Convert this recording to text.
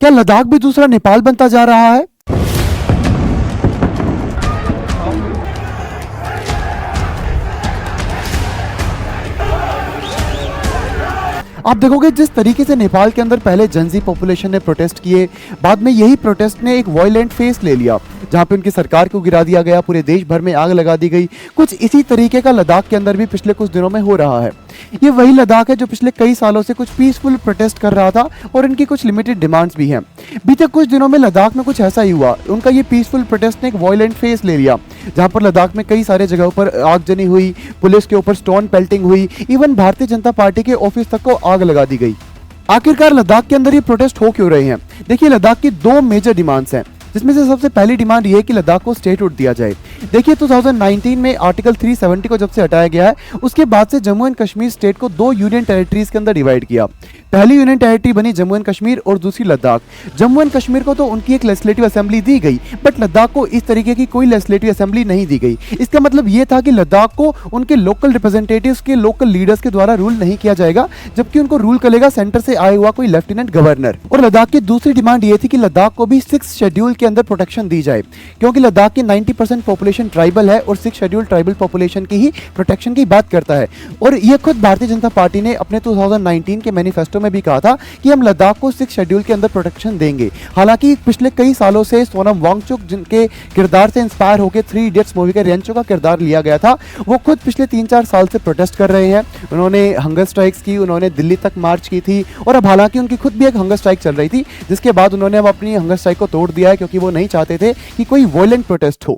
क्या लद्दाख भी दूसरा नेपाल बनता जा रहा है? आप देखोगे जिस तरीके से नेपाल के अंदर पहले जनजी पॉपुलेशन ने प्रोटेस्ट किए, बाद में यही प्रोटेस्ट ने एक वायलेंट फेस ले लिया, जहां पे उनकी सरकार को गिरा दिया गया, पूरे देश भर में आग लगा दी गई। कुछ इसी तरीके का लद्दाख के अंदर भी पिछले कुछ दिनों में हो रहा है। ये वही लद्दाख है जो पिछले कई सालों से कुछ पीसफुल प्रोटेस्ट कर रहा था और इनकी कुछ लिमिटेड डिमांड्स भी हैं। बीते कुछ दिनों में लद्दाख में कुछ ऐसा ही हुआ, उनका ये पीसफुल प्रोटेस्ट ने एक वायलेंट फेस ले लिया, जहां पर लद्दाख में कई सारे जगहों पर आगजनी हुई, पुलिस के ऊपर स्टोन पेल्टिंग हुई, इवन भारतीय जनता पार्टी के ऑफिस तक को आग लगा दी गई। आखिरकार लद्दाख के अंदर ये प्रोटेस्ट हो क्यों रहे हैं? देखिए, लद्दाख की दो मेजर डिमांड्स हैं, जिसमें से सबसे पहली डिमांड ये है कि लद्दाख को स्टेटहुड दिया जाए। देखिए, 2019 में आर्टिकल 370 को जब से हटाया गया है, उसके बाद से जम्मू एंड कश्मीर स्टेट को दो यूनियन टेरिटरीज के अंदर डिवाइड किया। पहली यूनियन टेरिटरी बनी जम्मू एंड कश्मीर और दूसरी लद्दाख। जम्मू एंड कश्मीर को तो उनकी एक लेजिस्लेटिव असेंबली दी गई, बट लद्दाख को इस तरीके की कोई लेजिस्लेटिव असेंबली नहीं दी गई। इसका मतलब ये था कि लद्दाख को उनके लोकल रिप्रेजेंटेटिव्स के लोकल लीडर्स के द्वारा रूल नहीं किया जाएगा, जबकि उनको रूल करेगा सेंटर से आया हुआ कोई लेफ्टिनेंट गवर्नर। और लद्दाख की दूसरी डिमांड ये थी कि लद्दाख को भी 6th शेड्यूल के अंदर प्रोटेक्शन दी जाए, क्योंकि लद्दाख की 90% पॉपुलेशन ट्राइबल है और 6th शेड्यूल ट्राइबल पॉपुलेशन की ही प्रोटेक्शन की बात करता है। और ये खुद भारतीय जनता पार्टी ने अपने 2019 के मैनिफेस्टो में भी कहा था कि हम लद्दाख को 6th शेड्यूल के अंदर प्रोटेक्शन देंगे। हालांकि पिछले कई सालों से सोनम वांगचुक, जिनके किरदार से इंस्पायर होकर 3 इडियट्स मूवी के रेंचो का किरदार लिया गया था, वो खुद पिछले 3-4 साल से प्रोटेस्ट कर रहे हैं। उन्होंने हंगर स्ट्राइक्स की, उन्होंने दिल्ली तक मार्च की थी, और अब हालांकि उनकी खुद भी एक हंगर स्ट्राइक चल रही थी, जिसके बाद उन्होंने अब अपनी हंगर स्ट्राइक को तोड़ दिया है, क्योंकि वो नहीं चाहते थे कि कोई वायलेंट प्रोटेस्ट हो।